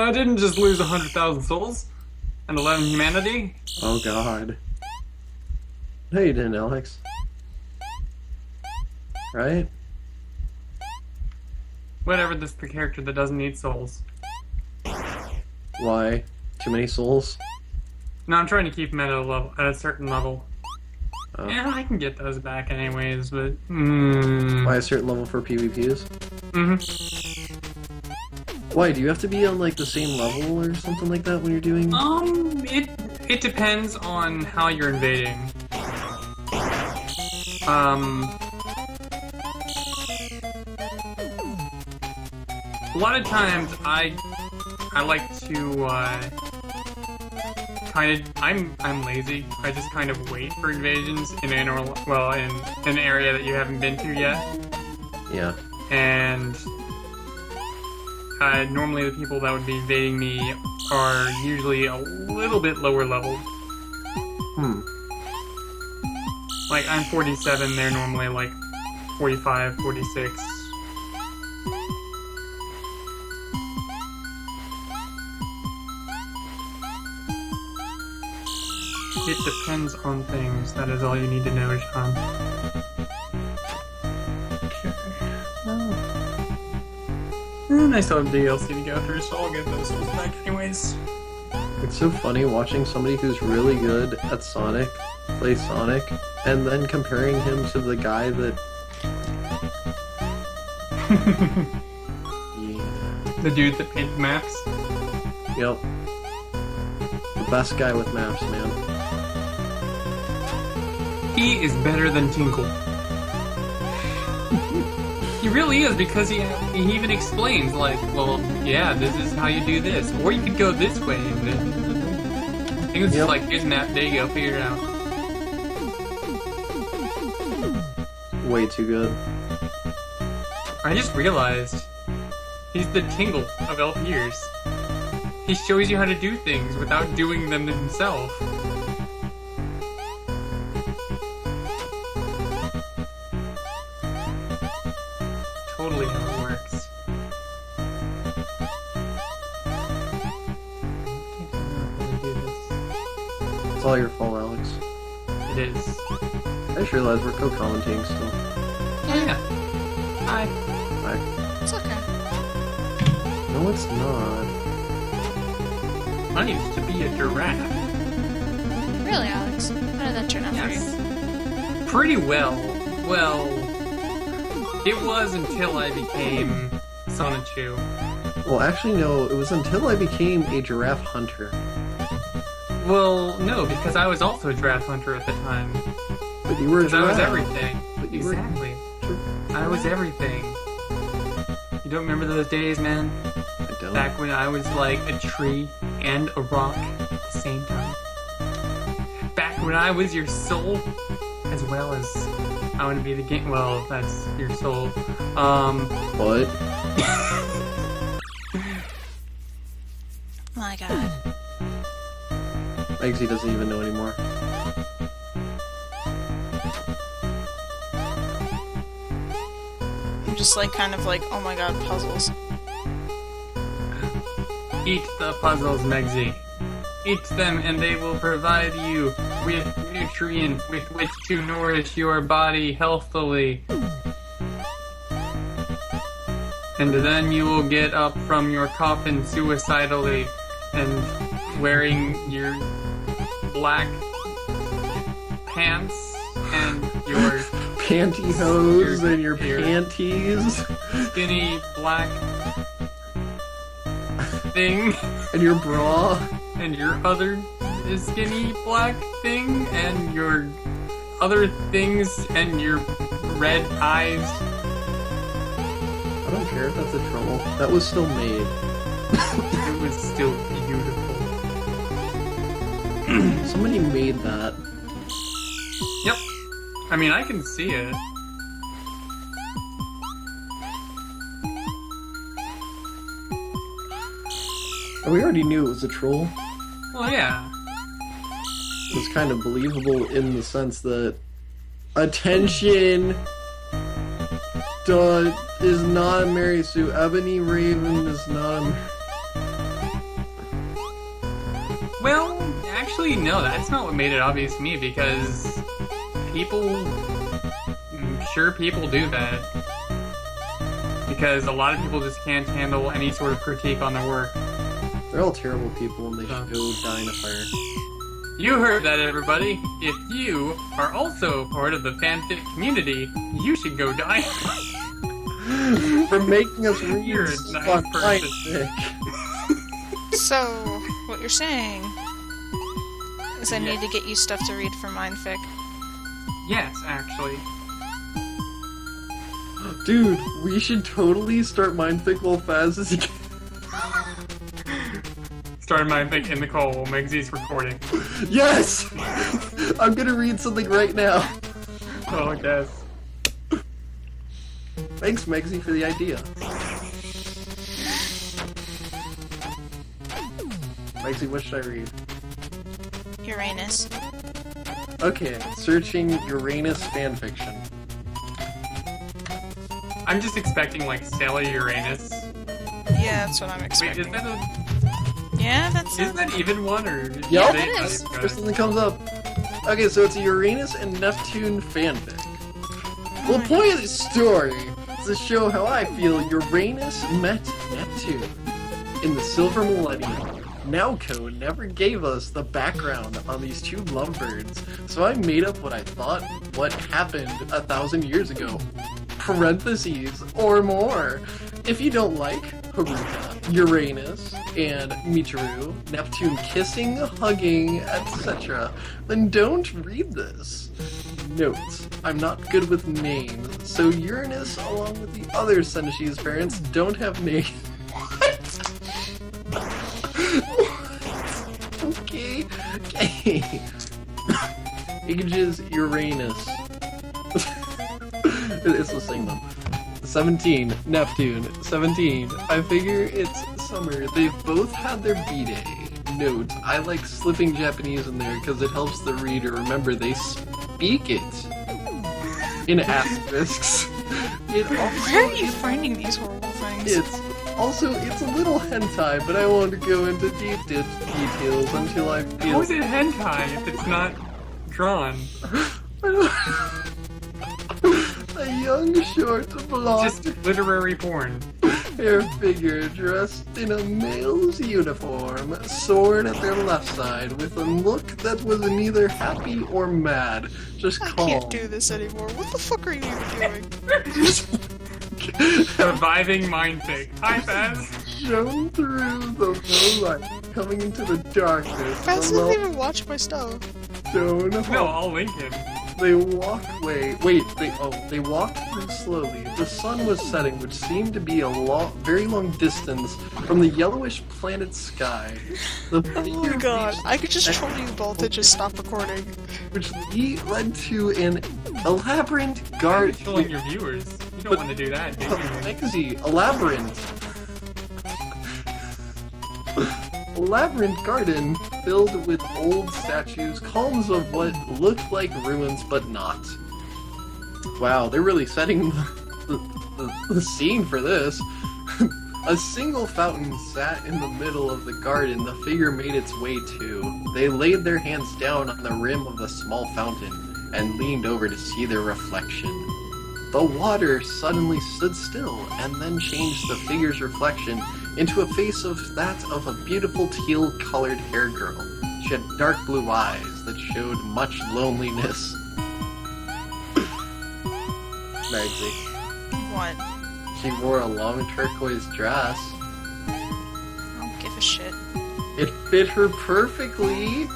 I didn't just lose 100,000 souls and 11 humanity. Oh god. No, you didn't, Alex. Right? Whatever, this is the character that doesn't need souls. Why? Too many souls? No, I'm trying to keep him at a certain level. Oh. Yeah, I can get those back anyways, but... Why a certain level for PvPs? Why, do you have to be on, like, the same level or something like that when you're doing... It depends on how you're invading. A lot of times I like to, I'm lazy. I just kind of wait for invasions in in an area that you haven't been to yet. Yeah. And normally the people that would be invading me are usually a little bit lower level. Like, I'm 47, they're normally like 45, 46. It depends on things. That is all you need to know, Sean. And I still have DLC to go through, so I'll get those souls back anyways. It's so funny watching somebody who's really good at Sonic play Sonic, and then comparing him to the guy that... Yeah. The dude that made maps? Yep. The best guy with maps, man. He is better than Tinkle. He really is, because he even explains, like, well, yeah, this is how you do this. Or you could go this way. And I think it's just like, here's a map, there you go, figure it out. Way too good. I just realized, he's the Tingle of LPers. He shows you how to do things without doing them himself. Totally how it works. It's all your fault, Alex. It is. I just realized we're co-commentating still. Oh yeah. Hi. Hi. It's okay. No, it's not. I used to be a giraffe. Really, Alex? How did that turn out for you? Pretty well. Well, it was until I became Sonichu. Well, actually, no. It was until I became a giraffe hunter. Well, no, because I was also a giraffe hunter at the time. But you were a Because I giraffe. was everything. But you Exactly. Sure. I was everything. You don't remember those days, man? I don't. Back when I was like a tree and a rock at the same time. Back when I was your soul, as well as I want to be the game. Well, that's your soul. What? My god. Megsie doesn't even know anymore. I'm just like, kind of like, oh my god, puzzles. Eat the puzzles, Megsie. Eat them and they will provide you with nutrient with which to nourish your body healthily. And then you will get up from your coffin suicidally and wearing your black pants and your Pantyhose and your panties. skinny black thing. And your bra. And your other skinny black thing, and your other things, and your red eyes. I don't care if that's a troll. That was still made. It was still beautiful. Somebody made that. Yep. I mean, I can see it. We already knew it was a troll. Well, yeah. It was kind of believable in the sense that... Attention! Duh, is not a Mary Sue. Ebony Raven is not a... Well, actually, no, that's not what made it obvious to me, because people do that. Because a lot of people just can't handle any sort of critique on their work. They're all terrible people and they should go die in a fire. You heard that, everybody. If you are also part of the fanfic community, you should go die. For making us read You're a nice person. fanfic. So, what you're saying is I need to get you stuff to read for Mindfic. Yes, actually. Dude, we should totally start Mindfic while Faz is again. Start Mindfic in the call while Megsie's recording. Yes! I'm gonna read something right now. Oh, I guess. Thanks, Megsie, for the idea. Megsie, what should I read? Uranus. Okay, searching Uranus fanfiction. I'm just expecting, like, Sailor Uranus. Yeah, that's what I'm Wait, expecting. is that That's that even one, or... Yup, they- it is. first thing that comes up. Okay, so it's a Uranus and Neptune fanfic. Well, the point of this story is to show how I feel Uranus met Neptune in the Silver Millennium. Nowco never gave us the background on these two lovebirds, so I made up what I thought what happened 1,000 years ago. Parentheses, or more. If you don't like Haruka, Uranus, and Michiru, Neptune kissing, hugging, etc., then don't read this. Notes: I'm not good with names, so Uranus, along with the other Senshi's parents, don't have names. Okay. Ages Uranus. It's the same though. 17, Neptune. 17. I figure it's summer. They've both had their B-Day. Note: I like slipping Japanese in there because it helps the reader remember they speak it. In asterisks. Where are you finding these horrible things? It's a little hentai, but I won't go into deep details until I feel... How is it hentai if it's not drawn? A young, short, blonde, Just literary porn. hair figure dressed in a male's uniform, sword at their left side, with a look that was neither happy or mad, just I calm. can't do this anymore. What the fuck are you doing? Surviving Mindfic. Hi, Faz. Shone through the low light, coming into the darkness. Faz the doesn't even watch my stuff. stone No, hall. I'll link him. They walked away. They walked through slowly. The sun was setting, which seemed to be a very long distance from the yellowish planet sky. The Oh figure my god, reached I could just troll you both and just stop recording. which led to an elaborate You're garden. trolling your viewers. You don't want to do that, do you? Megsie, a labyrinth garden filled with old statues, columns of what looked like ruins but not. Wow, they're really setting the scene for this. A single fountain sat in the middle of the garden the figure made its way to. They laid their hands down on the rim of the small fountain and leaned over to see their reflection. The water suddenly stood still and then changed the figure's reflection into a face of that of a beautiful teal-colored hair girl. She had dark blue eyes that showed much loneliness. Megsie. What? She wore a long turquoise dress. I don't give a shit. It fit her perfectly.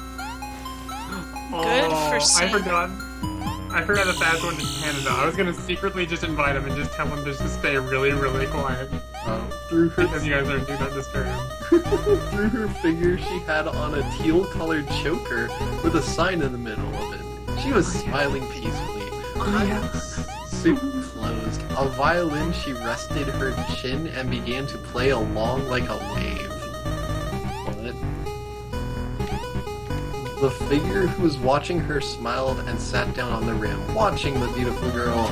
Good for I Sam. forgot that Faz went to Canada. I was gonna secretly just invite him and just tell him just to stay really, really quiet. Through her Because you guys are do not disturb him. through her figure, she had on a teal-colored choker with a sign in the middle of it. She was smiling peacefully. Soup closed. A violin, she rested her chin and began to play along like a wave. What? The figure who was watching her smiled and sat down on the rim, watching the beautiful girl.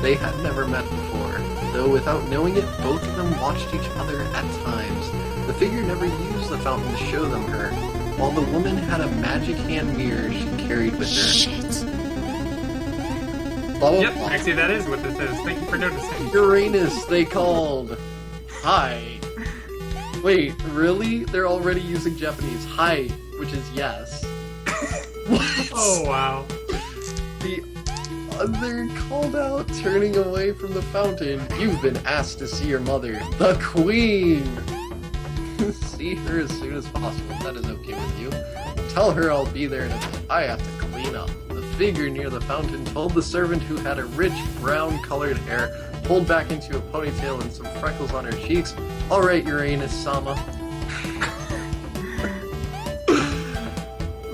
They had never met before, though without knowing it, both of them watched each other at times. The figure never used the fountain to show them her, while the woman had a magic hand mirror she carried with her. Shit. Blah, blah, Yep, blah. actually that is what this is. Thank you for noticing. Uranus, they called. Hi. Wait, really? They're already using Japanese. Hi, which is yes. What? Oh, wow. The other called out, turning away from the fountain. You've been asked to see your mother, the Queen. See her as soon as possible. That is okay with you. Tell her I'll be there in a bit. I have to clean up. The figure near the fountain told the servant, who had a rich brown-colored hair pulled back into a ponytail and some freckles on her cheeks. All right, Uranus-sama.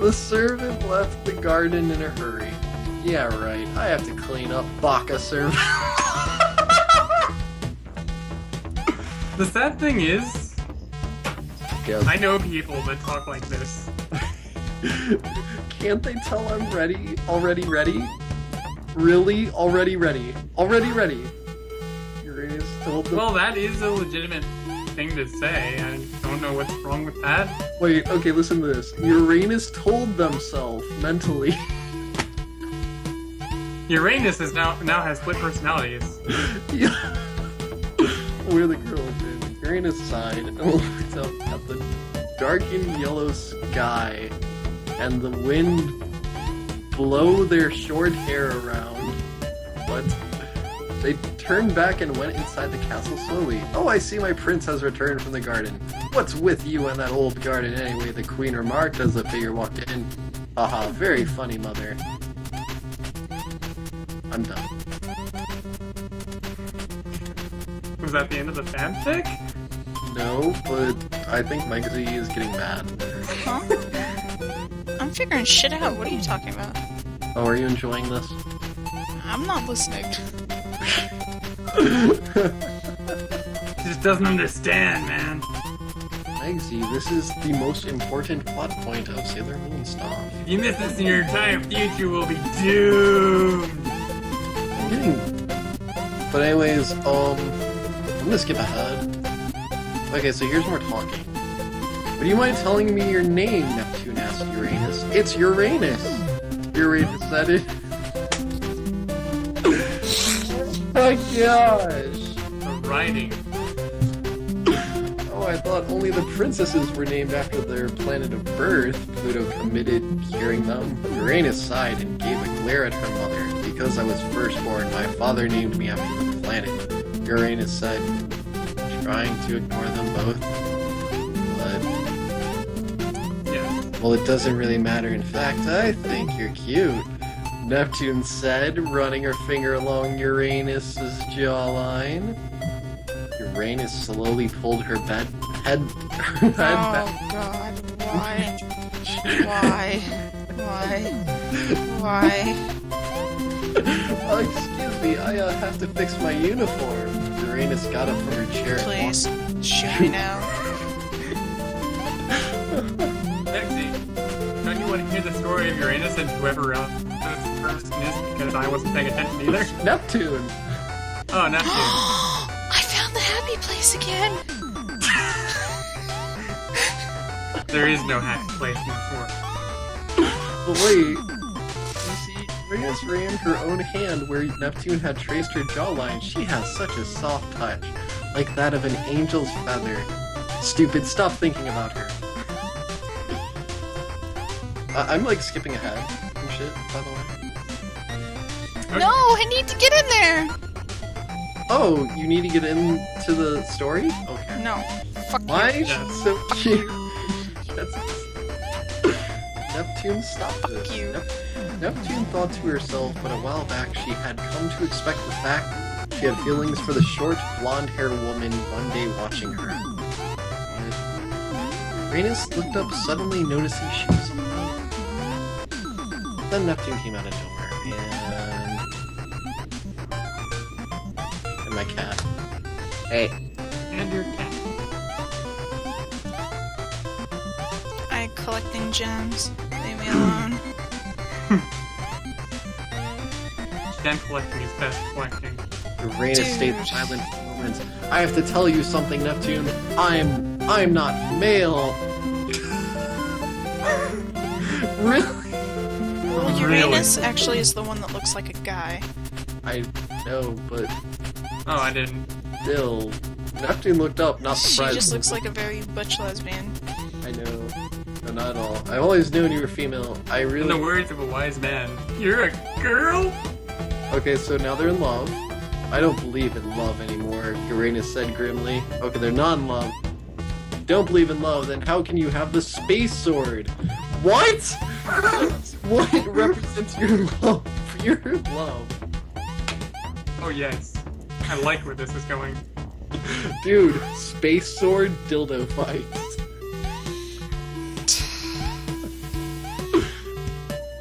The servant left the garden in a hurry. Yeah, right. I have to clean up, Baka servant. The sad thing is, Yes. I know people that talk like this. Can't they tell I'm ready? Already ready? Really? Already ready? Already ready? Uranus told them. Well, that is a legitimate thing to say. I don't know what's wrong with that. Wait, okay, listen to this. Uranus told themselves mentally. Uranus is now has split personalities. Yeah. Where the girl is. Uranus sighed and looked up at the darkened yellow sky and the wind blow their short hair around. What? They turned back and went inside the castle slowly. Oh, I see my prince has returned from the garden. What's with you and that old garden anyway? The queen remarked as the figure walked in. Haha, very funny, mother. I'm done. Was that the end of the fanfic? No, but I think Megsie is getting mad. Huh? I'm figuring shit out. What are you talking about? Oh, are you enjoying this? I'm not listening. Just doesn't understand, man. Megsie, this is the most important plot point of Sailor Moon stuff. If you miss this, your entire future will be doomed. I'm getting... But anyways, I'm gonna skip ahead. Okay, so here's more talking. Would you mind telling me your name, Neptune asked Uranus? It's Uranus! Uranus said it. Oh my gosh! The writing. Oh, I thought only the princesses were named after their planet of birth. Pluto committed hearing them. Uranus sighed and gave a glare at her mother. Because I was firstborn, my father named me after the planet. Uranus said, trying to ignore them both. But, Yeah. well, it doesn't really matter. In fact, I think you're cute. Neptune said, running her finger along Uranus's jawline. Uranus slowly pulled her head Oh back. god, why? Why? Oh, excuse me, I have to fix my uniform. Uranus got up from her chair. and Please, shoot me now. Megsie, don't you want to hear the story of Uranus and whoever else this person is because I wasn't paying attention either? walked- Neptune! Oh, Neptune. I found the happy place again! There is no happy place in this world. But wait, you see, Uranus ran her own hand where Neptune had traced her jawline. She has such a soft touch, like that of an angel's feather. Stupid, stop thinking about her. I'm like skipping ahead and shit, by the way. No, I need to get in there! Oh, you need to get into the story? Okay. No, fuck Why? you. Yes. So cute. That's... Neptune stopped Fuck this. you. Neptune thought to herself, but a while back she had come to expect the fact she had feelings for the short, blonde-haired woman one day watching her. Uranus looked up, suddenly noticing she was alone. Then Neptune came out of nowhere, and my cat. Hey. And your cat. I'm collecting gems. Leave me alone. Gem collecting is best collecting. Uranus stayed silent for a moment. I have to tell you something, Neptune. I'm not male. Really? Well, Uranus actually is the one that looks like a guy. I know, but Oh, I didn't. still. Neptune looked up, not She surprised. just looks like a very butch lesbian. I know. No, not at all. I've always known you were female. I In the really... words of a wise man, you're a girl? Okay, so now they're in love. I don't believe in love anymore, Uranus said grimly. Okay, they're not in love. You don't believe in love, then how can you have the space sword? What? What represents your love? Your love. Oh, yes. I like where this is going. Dude, space sword dildo fights.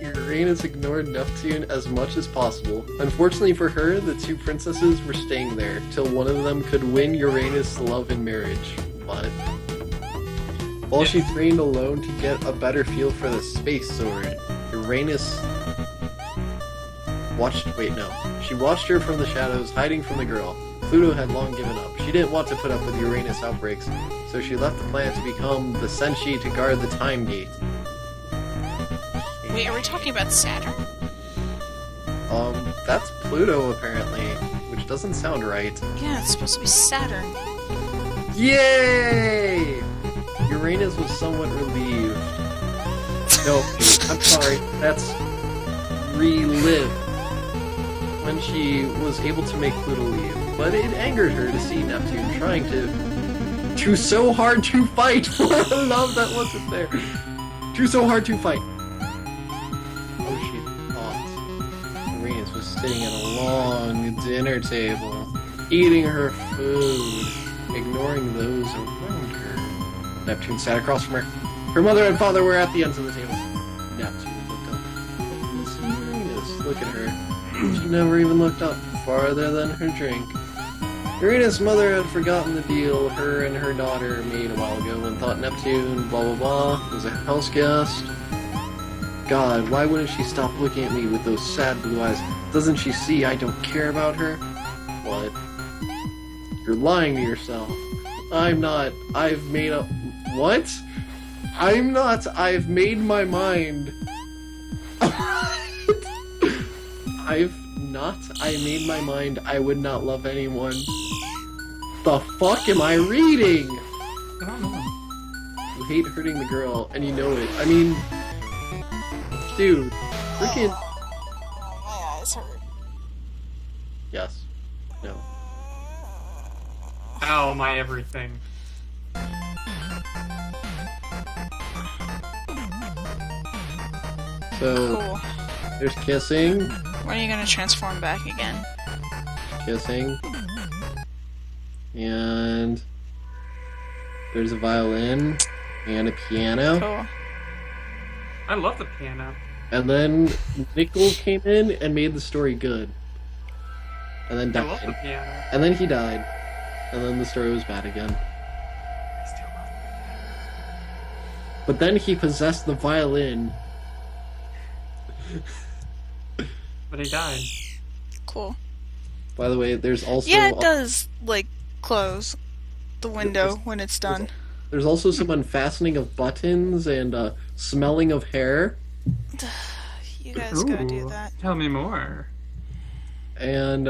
Uranus ignored Neptune as much as possible. Unfortunately for her, the two princesses were staying there till one of them could win Uranus' love in marriage. What? While she trained alone to get a better feel for the space sword, Uranus She watched her from the shadows, hiding from the girl. Pluto had long given up. She didn't want to put up with Uranus outbreaks, so she left the planet to become the Senshi to guard the time gate. Wait, are we talking about Saturn? That's Pluto apparently, which doesn't sound right. Yeah, it's supposed to be Saturn. Yay! Uranus was somewhat relieved. No, I'm sorry, that's relive. When she was able to make Pluto leave, but it angered her to see Neptune trying to so hard to fight. I love that wasn't there. To so hard to fight. Oh, she thought Uranus was sitting at a long dinner table, eating her food, ignoring those around her. Neptune sat across from her. Her mother and father were at the ends of the table. Neptune looked up. Miss Uranus, look at her. She never even looked up farther than her drink. Uranus' mother had forgotten the deal her and her daughter made a while ago and thought Neptune, blah blah blah, was a house guest. God, why wouldn't she stop looking at me with those sad blue eyes? Doesn't she see I don't care about her? What? You're lying to yourself. I'm not. I've made up. What? I'm not. I've made my mind. I made my mind I would not love anyone. The fuck am I reading? I don't know. You hate hurting the girl, and you know it. I mean, dude, freaking... My eyes hurt. Yes. No. Ow, my everything. So, Cool. there's kissing, When are you gonna transform back again? kissing, and there's a violin, and a piano. Cool. I love the piano. And then Nickel came in and made the story good. And then I love the died. piano. And then he died. And then the story was bad again. I still love But then he possessed the violin. it. But he died. Cool. By the way, there's also Yeah, it does, like, close the window when it's done. there's also some unfastening of buttons and smelling of hair. You guys gotta do Ooh, that. Tell me more. And